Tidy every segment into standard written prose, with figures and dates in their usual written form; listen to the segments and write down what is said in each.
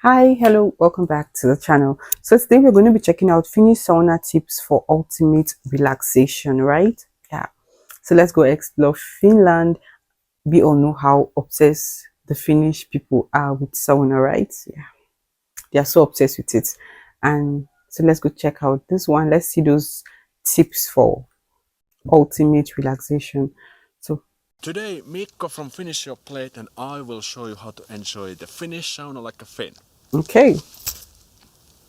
Hi, hello, welcome back to the channel. So today we're going to be checking out Finnish sauna tips for ultimate relaxation, right? Yeah. So let's go explore Finland. We all know how obsessed the Finnish people are with sauna, right? Yeah. They are so obsessed with it. And so let's go check out this one. Let's see those tips for ultimate relaxation. So Today, Mikko from Finish Your Plate and I will show you how to enjoy the Finnish sauna like a Finn. okay,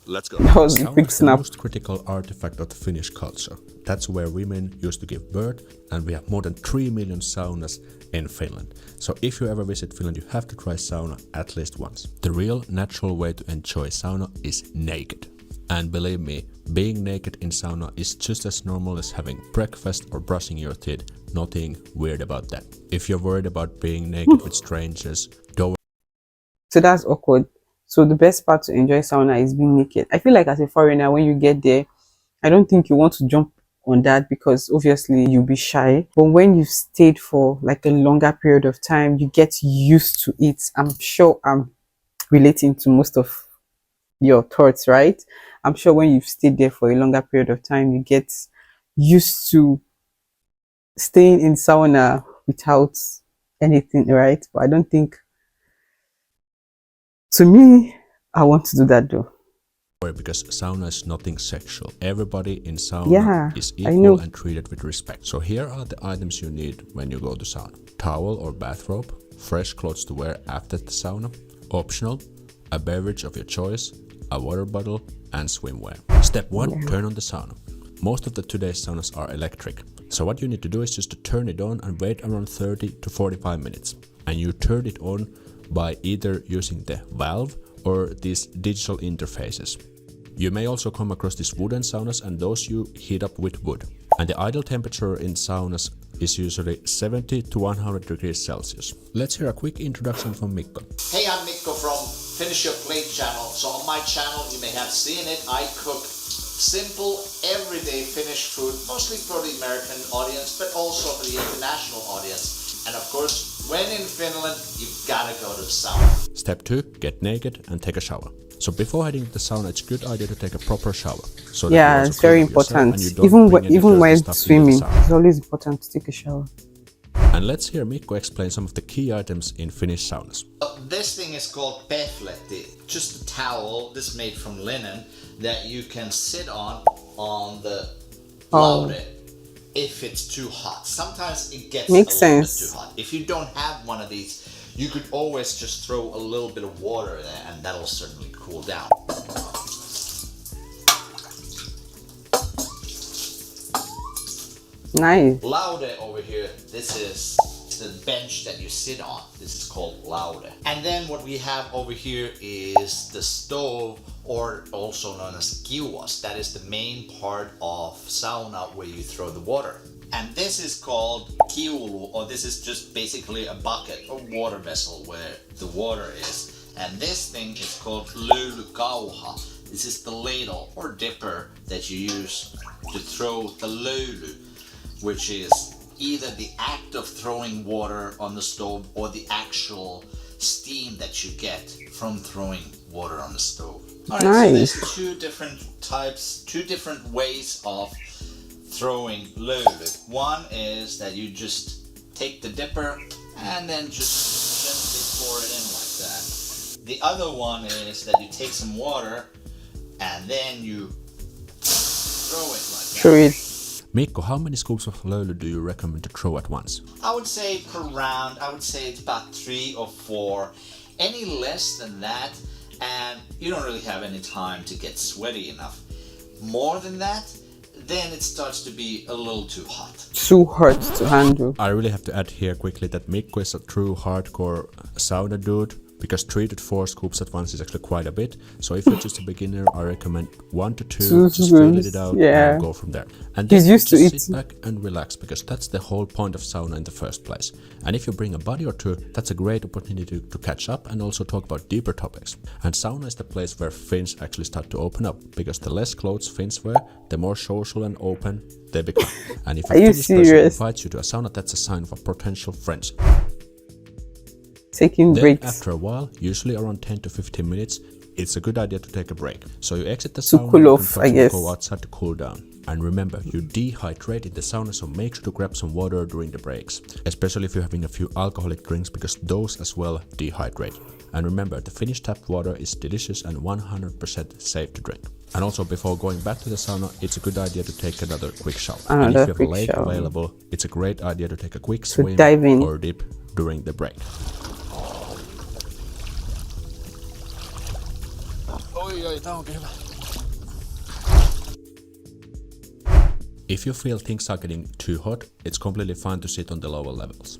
Let's go. that was a Sauna quick is the snap. most critical artifact of the Finnish culture. That's where women used to give birth, and we have more than 3 million saunas in Finland. So if you ever visit Finland, you have to try sauna at least once. The real natural way to enjoy sauna is naked. And believe me, being naked in sauna is just as normal as having breakfast or brushing your teeth. Nothing weird about that. If you're worried about being naked with strangers, don't. So that's awkward. So the best part to enjoy sauna is being naked. I feel like as a foreigner, when you get there, I don't think you want to jump on that because obviously you'll be shy. But when you've stayed for like a longer period of time, you get used to it. I'm sure I'm relating to most of your thoughts, right? I'm sure when you've stayed there for a longer period of time, you get used to staying in sauna without anything, right? But I don't think, to me, I want to do that though. Because sauna is nothing sexual. Everybody in sauna Yeah, is I equal know. and treated with respect. So here are the items you need when you go to sauna. Towel or bathrobe, fresh clothes to wear after the sauna, optional, a beverage of your choice, a water bottle, and swimwear. Step 1, Yeah. turn on the sauna. Most of the today's saunas are electric. So what you need to do is just to turn it on and wait around 30 to 45 minutes. And you turn it on by either using the valve or these digital interfaces. You may also come across these wooden saunas, and those you heat up with wood. And the ideal temperature in saunas is usually 70 to 100 degrees Celsius. Let's hear a quick introduction from Mikko. Hey, I'm Mikko from Finish Your Plate channel. So on my channel, you may have seen it, I cook simple, everyday Finnish food, mostly for the American audience, but also for the international audience. And of course, when in Finland, you've gotta go to the sauna. Step 2, get naked and take a shower. So before heading to the sauna, it's a good idea to take a proper shower. So that you Yeah, also it's very clean up yourself important. and you don't bring any Even dirty when stuff into the swimming, sauna. it's always important to take a shower. And let's hear Mikko explain some of the key items in Finnish saunas. This thing is called pehletti, just a towel, this made from linen, that you can sit on the laude if it's too hot. Sometimes it gets Makes a little bit sense. too hot. If you don't have one of these, you could always just throw a little bit of water there and that'll certainly cool down. Nice. Laude over here, this is the bench that you sit on. This is called laude. And then what we have over here is the stove, or also known as kiuas. That is the main part of sauna where you throw the water. And this is called kiulu, or this is just basically a bucket or water vessel where the water is. And this thing is called löylykauha. This is the ladle or dipper that you use to throw the löyly, which is either the act of throwing water on the stove or the actual steam that you get from throwing water on the stove. Alright, Nice. so there's two different types, two different ways of throwing löyly. One is that you just take the dipper and then just gently pour it in like that. The other one is that you take some water and then you throw it like that. Throw it. Mikko, how many scoops of löyly do you recommend to throw at once? I would say per round, I would say it's about 3 or 4. Any less than that, and you don't really have any time to get sweaty enough. More than that, then it starts to be a little too hot. Too hard to handle. I really have to add here quickly that Mikko is a true hardcore sauna dude, because 3 to 4 scoops at once is actually quite a bit. So if you're just a beginner, I recommend 1 to 2, just feel it out and go from there. And then He's used to just it. sit back and relax, because that's the whole point of sauna in the first place. And if you bring a buddy or two, that's a great opportunity to catch up and also talk about deeper topics. And sauna is the place where Finns actually start to open up, because the less clothes Finns wear, the more social and open they become. And if a Are you Finnish person serious? invites you to a sauna, that's a sign of a potential friendship. taking Then breaks after a while, usually around 10 to 15 minutes, it's a good idea to take a break. So you exit the to sauna cool and off, I unfortunately guess. go outside to cool down. And remember, you dehydrate in the sauna, so make sure to grab some water during the breaks, especially if you're having a few alcoholic drinks, because those as well dehydrate. And remember, the Finnish tap water is delicious and 100% safe to drink. And also, before going back to the sauna, it's a good idea to take another quick shower. And if you Another have a quick lake shower. available, it's a great idea to take a quick To swim dive in. or dip during the break. If you feel things are getting too hot, it's completely fine to sit on the lower levels.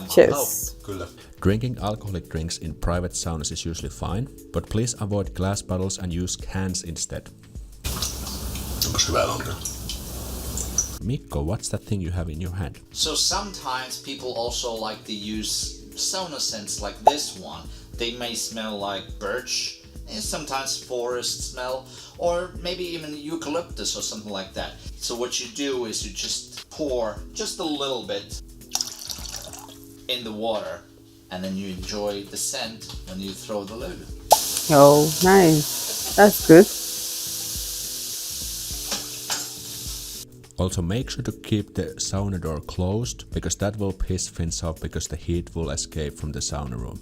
Cheers. Drinking alcoholic drinks in private saunas is usually fine, but please avoid glass bottles and use cans instead. Mikko, what's that thing you have in your hand? So sometimes people also like to use sauna scents like this one. They may smell like birch, and sometimes forest smell, or maybe even eucalyptus or something like that. So what you do is you just pour just a little bit in the water, and then you enjoy the scent when you throw the lid. Oh, nice. That's good. Also, make sure to keep the sauna door closed, because that will piss Finns off, because the heat will escape from the sauna room.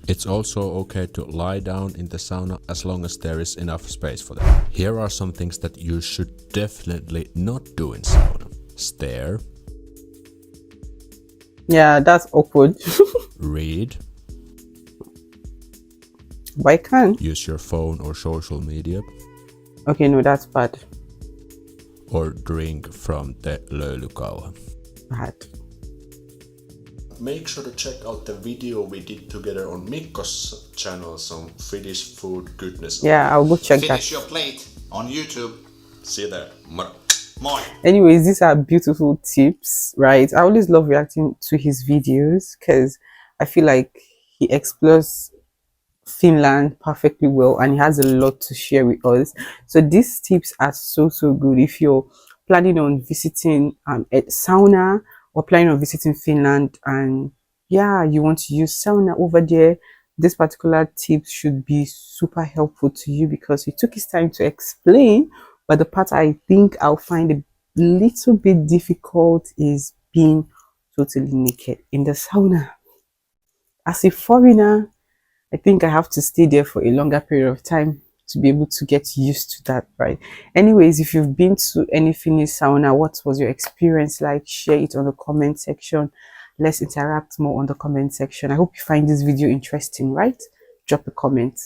It's also okay to lie down in the sauna as long as there is enough space for that. Here are some things that you should definitely not do in sauna. Stare. Yeah, that's awkward. Read. Why can't? Use your phone or social media. Okay, no, that's bad. Or drink from the löylykauha. Bad. Make sure to check out the video we did together on Mikko's channel, some Finnish food goodness. Yeah, I'll go check Finish that. your plate on YouTube. See you there. Moro. Moi. Anyways, these are beautiful tips, right? I always love reacting to his videos because I feel like he explores Finland perfectly well and he has a lot to share with us. So these tips are so good if you're planning on visiting a sauna or planning on visiting Finland, and yeah, you want to use sauna over there. This particular tip should be super helpful to you because he took his time to explain. But the part I think I'll find a little bit difficult is being totally naked in the sauna. As a foreigner, I think I have to stay there for a longer period of time to be able to get used to that, right? Anyways, if you've been to any Finnish sauna, what was your experience like? Share it on the comment section. Let's interact more on the comment section. I hope you find this video interesting, right? Drop a comment.